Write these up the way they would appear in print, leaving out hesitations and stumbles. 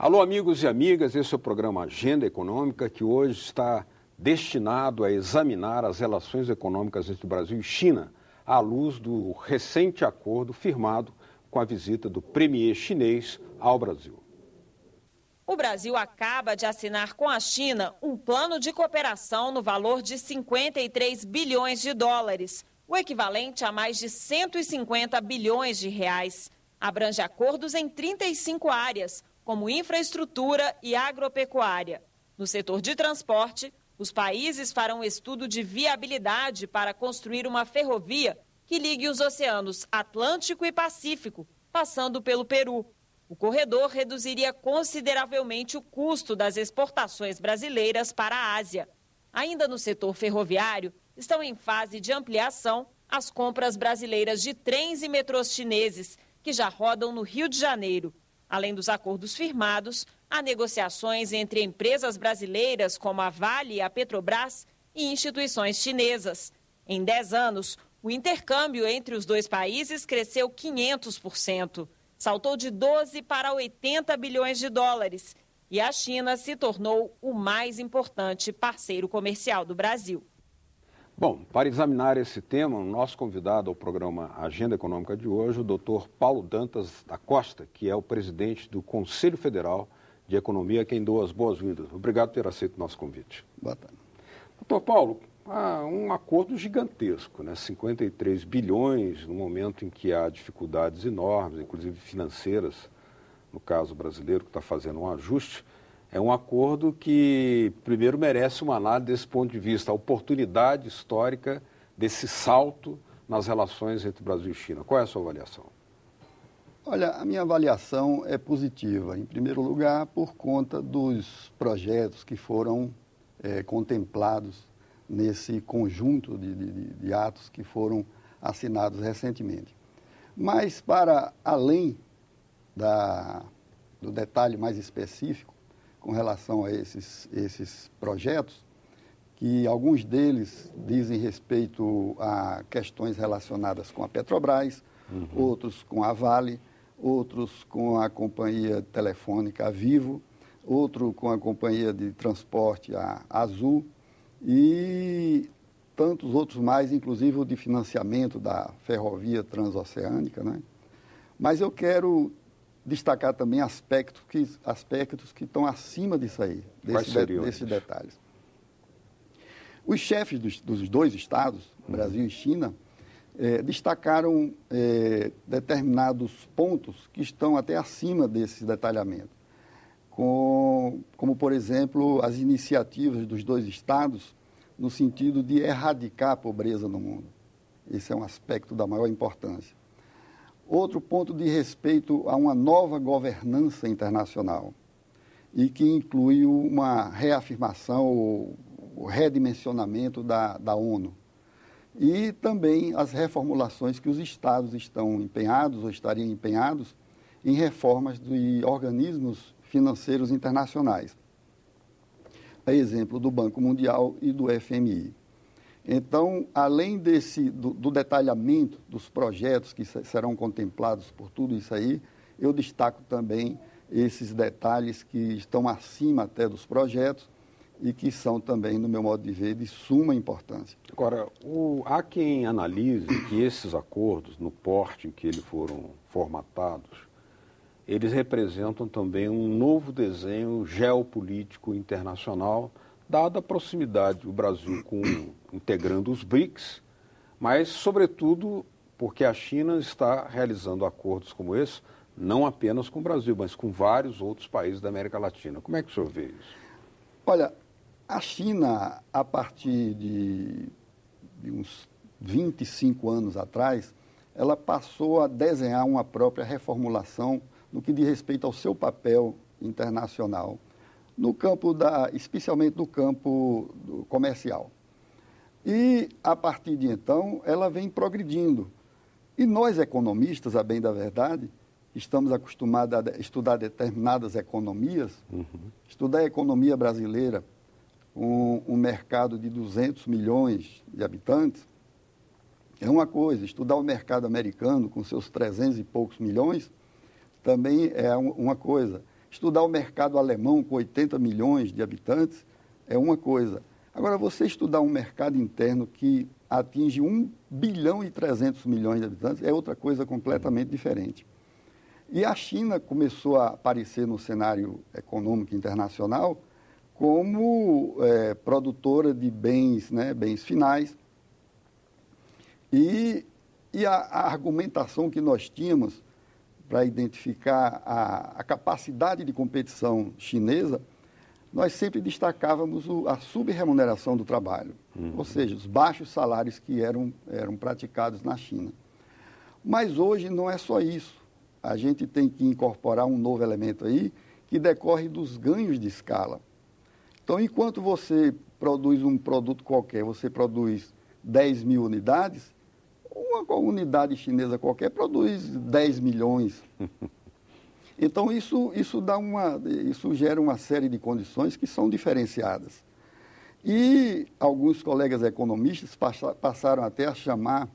Alô, amigos e amigas, esse é o programa Agenda Econômica, que hoje está destinado a examinar as relações econômicas entre o Brasil e China, à luz do recente acordo firmado com a visita do premier chinês ao Brasil. O Brasil acaba de assinar com a China um plano de cooperação no valor de 53 bilhões de dólares, o equivalente a mais de 150 bilhões de reais. Abrange acordos em 35 áreas, como infraestrutura e agropecuária. No setor de transporte, os países farão estudo de viabilidade para construir uma ferrovia que ligue os oceanos Atlântico e Pacífico, passando pelo Peru. O corredor reduziria consideravelmente o custo das exportações brasileiras para a Ásia. Ainda no setor ferroviário, estão em fase de ampliação as compras brasileiras de trens e metrôs chineses, que já rodam no Rio de Janeiro. Além dos acordos firmados, há negociações entre empresas brasileiras como a Vale e a Petrobras e instituições chinesas. Em 10 anos, o intercâmbio entre os dois países cresceu 500%. Saltou de 12 para 80 bilhões de dólares e a China se tornou o mais importante parceiro comercial do Brasil. Bom, para examinar esse tema, o nosso convidado ao programa Agenda Econômica de hoje, o Dr. Paulo Dantas da Costa, que é o presidente do Conselho Federal de Economia, a quem dou as boas-vindas. Obrigado por ter aceito o nosso convite. Boa tarde. Dr. Paulo, há um acordo gigantesco, né? 53 bilhões, no momento em que há dificuldades enormes, inclusive financeiras, no caso brasileiro, que está fazendo um ajuste. É um acordo que, primeiro, merece uma análise desse ponto de vista, a oportunidade histórica desse salto nas relações entre Brasil e China. Qual é a sua avaliação? Olha, a minha avaliação é positiva, em primeiro lugar, por conta dos projetos que foram contemplados nesse conjunto de atos que foram assinados recentemente. Mas, para além do detalhe mais específico, com relação a esses projetos, que alguns deles dizem respeito a questões relacionadas com a Petrobras, outros com a Vale, outros com a companhia telefônica Vivo, outro com a companhia de transporte a Azul e tantos outros mais, inclusive o de financiamento da ferrovia transoceânica, né? Mas eu quero destacar também aspectos que estão acima disso aí, desses detalhes. Os chefes dos dois estados, Brasil e China, destacaram determinados pontos que estão até acima desse detalhamento, como, por exemplo, as iniciativas dos dois estados no sentido de erradicar a pobreza no mundo. Esse é um aspecto da maior importância. Outro ponto de respeito a uma nova governança internacional e que inclui uma reafirmação ou redimensionamento da ONU. E também as reformulações que os estados estão empenhados ou estariam empenhados em reformas de organismos financeiros internacionais. A exemplo do Banco Mundial e do FMI. Então, além do detalhamento dos projetos que serão contemplados por tudo isso aí, eu destaco também esses detalhes que estão acima até dos projetos e que são também, no meu modo de ver, de suma importância. Agora, há quem analise que esses acordos, no porte em que eles foram formatados, eles representam também um novo desenho geopolítico internacional, dada a proximidade do Brasil integrando os BRICS, mas, sobretudo, porque a China está realizando acordos como esse, não apenas com o Brasil, mas com vários outros países da América Latina. Como é que o senhor vê isso? Olha, a China, a partir de uns 25 anos atrás, ela passou a desenhar uma própria reformulação no que diz respeito ao seu papel internacional, no campo especialmente no campo comercial. E, a partir de então, ela vem progredindo. E nós, economistas, a bem da verdade, estamos acostumados a estudar determinadas economias, estudar a economia brasileira, um mercado de 200 milhões de habitantes, é uma coisa. Estudar o mercado americano, com seus 300 e poucos milhões, também é uma coisa. Estudar o mercado alemão com 80 milhões de habitantes é uma coisa. Agora, você estudar um mercado interno que atinge 1 bilhão e 300 milhões de habitantes é outra coisa completamente diferente. E a China começou a aparecer no cenário econômico internacional como produtora de bens, né, bens finais. E a argumentação que nós tínhamos para identificar a capacidade de competição chinesa, nós sempre destacávamos a sub-remuneração do trabalho, ou seja, os baixos salários que eram praticados na China. Mas hoje não é só isso. A gente tem que incorporar um novo elemento aí, que decorre dos ganhos de escala. Então, enquanto você produz um produto qualquer, você produz 10 mil unidades, uma unidade chinesa qualquer produz 10 milhões. Então, isso gera uma série de condições que são diferenciadas. E alguns colegas economistas passaram até a chamar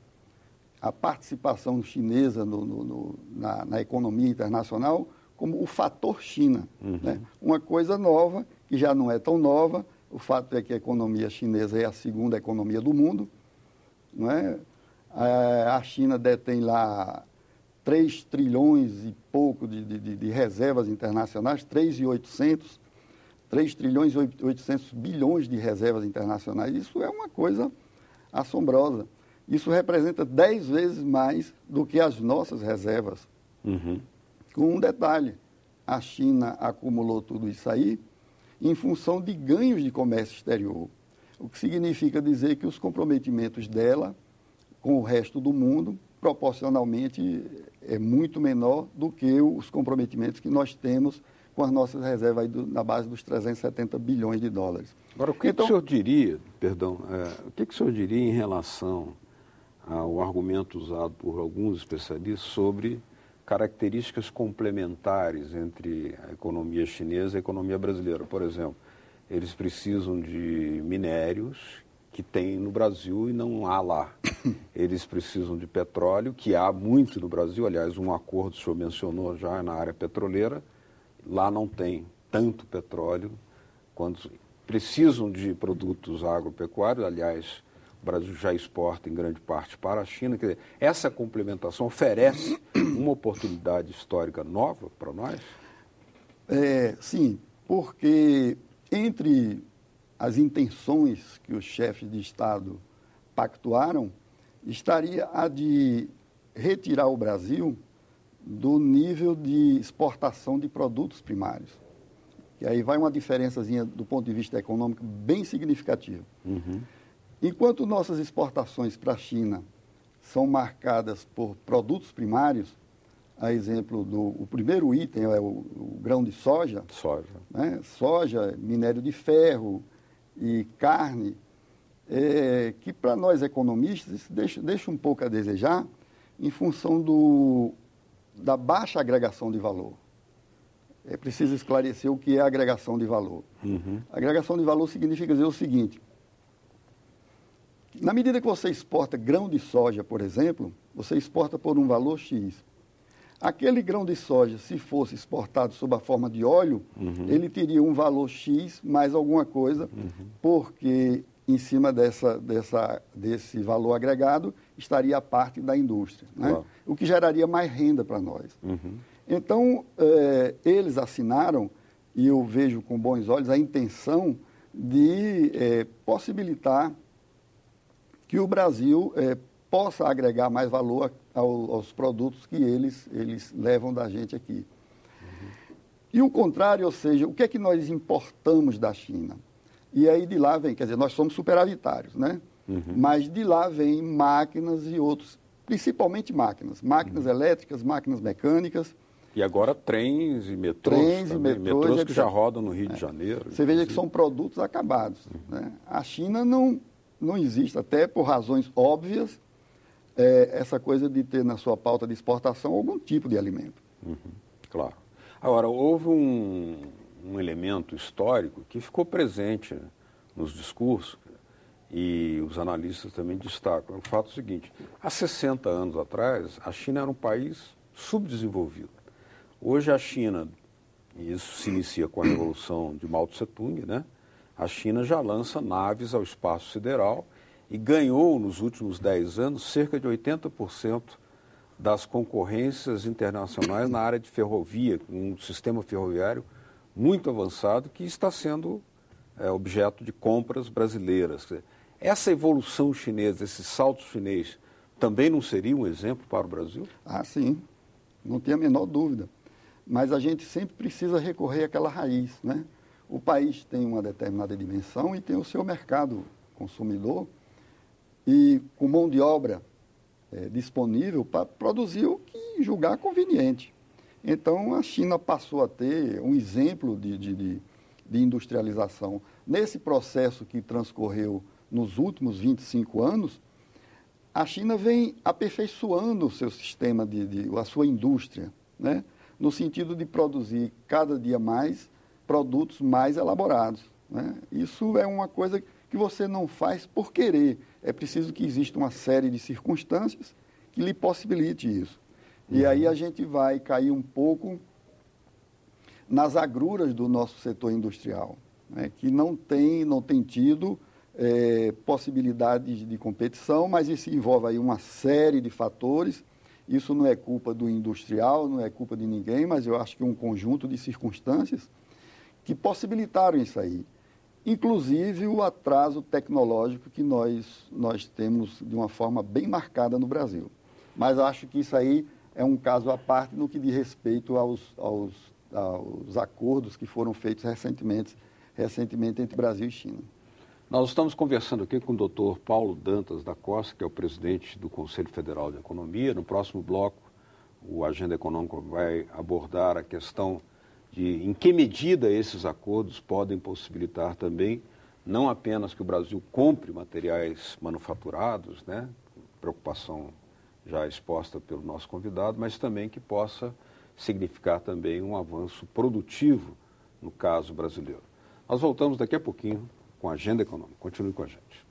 a participação chinesa na economia internacional como o fator China. Né? Uma coisa nova, que já não é tão nova, o fato é que a economia chinesa é a segunda economia do mundo. Não é? A China detém lá 3 trilhões e pouco de reservas internacionais, 3 trilhões e 800 bilhões de reservas internacionais. Isso é uma coisa assombrosa. Isso representa 10 vezes mais do que as nossas reservas. Com um detalhe, a China acumulou tudo isso aí em função de ganhos de comércio exterior, o que significa dizer que os comprometimentos dela com o resto do mundo, proporcionalmente, é muito menor do que os comprometimentos que nós temos com as nossas reservas aí na base dos 370 bilhões de dólares. Agora, o que o senhor diria, o que o senhor diria em relação ao argumento usado por alguns especialistas sobre características complementares entre a economia chinesa e a economia brasileira? Por exemplo, eles precisam de minérios que tem no Brasil e não há lá. Eles precisam de petróleo, que há muito no Brasil. Aliás, um acordo, o senhor mencionou já na área petroleira, lá não tem tanto petróleo quanto precisam de produtos agropecuários. Aliás, o Brasil já exporta em grande parte para a China. Quer dizer, essa complementação oferece uma oportunidade histórica nova para nós? Sim, porque entre as intenções que os chefes de Estado pactuaram, estaria a de retirar o Brasil do nível de exportação de produtos primários. E aí vai uma diferençazinha do ponto de vista econômico bem significativa. Enquanto nossas exportações para a China são marcadas por produtos primários, a exemplo o primeiro item é o grão de soja. Né? Soja, minério de ferro e carne, que para nós economistas deixa um pouco a desejar em função da baixa agregação de valor. É preciso esclarecer o que é agregação de valor. Agregação de valor significa dizer o seguinte: na medida que você exporta grão de soja, por exemplo, você exporta por um valor X. Aquele grão de soja, se fosse exportado sob a forma de óleo, ele teria um valor X mais alguma coisa, porque em cima desse valor agregado estaria a parte da indústria, né? Claro. O que geraria mais renda para nós. Então, eles assinaram, e eu vejo com bons olhos, a intenção de possibilitar que o Brasil possa agregar mais valor aos produtos que eles levam da gente aqui. E o contrário, ou seja, o que é que nós importamos da China? E aí de lá vem, quer dizer, nós somos superavitários, né? Mas de lá vem máquinas e outros, principalmente máquinas elétricas, máquinas mecânicas. E agora trens e metrôs. Metrôs que já rodam no Rio de Janeiro. Você veja que são produtos acabados. Né? A China não existe, até por razões óbvias, essa coisa de ter na sua pauta de exportação algum tipo de alimento. Claro. Agora, houve um elemento histórico que ficou presente nos discursos, e os analistas também destacam. O fato é o seguinte: há 60 anos atrás, a China era um país subdesenvolvido. Hoje a China e isso se inicia com a Revolução de Mao Tse-tung, né? A China já lança naves ao espaço sideral e ganhou, nos últimos 10 anos, cerca de 80% das concorrências internacionais na área de ferrovia, um sistema ferroviário muito avançado que está sendo objeto de compras brasileiras. Essa evolução chinesa, esse salto chinês, também não seria um exemplo para o Brasil? Ah, sim, não tem a menor dúvida. Mas a gente sempre precisa recorrer àquela raiz, né? O país tem uma determinada dimensão e tem o seu mercado consumidor e com mão de obra disponível para produzir o que julgar conveniente. Então, a China passou a ter um exemplo de industrialização. Nesse processo que transcorreu nos últimos 25 anos, a China vem aperfeiçoando o seu sistema, a sua indústria, né? No sentido de produzir cada dia mais produtos mais elaborados, né? Isso é uma coisa que você não faz por querer. É preciso que exista uma série de circunstâncias que lhe possibilite isso. E aí a gente vai cair um pouco nas agruras do nosso setor industrial, né? Que não tem tido possibilidades de competição, mas isso envolve aí uma série de fatores. Isso não é culpa do industrial, não é culpa de ninguém, mas eu acho que um conjunto de circunstâncias que possibilitaram isso aí. Inclusive o atraso tecnológico que nós temos de uma forma bem marcada no Brasil. Mas acho que isso aí é um caso à parte no que diz respeito aos acordos que foram feitos recentemente entre Brasil e China. Nós estamos conversando aqui com o Dr. Paulo Dantas da Costa, que é o presidente do Conselho Federal de Economia. No próximo bloco, o Agenda Econômica vai abordar a questão de em que medida esses acordos podem possibilitar também, não apenas que o Brasil compre materiais manufaturados, né, preocupação já exposta pelo nosso convidado, mas também que possa significar também um avanço produtivo no caso brasileiro. Nós voltamos daqui a pouquinho com a Agenda Econômica. Continue com a gente.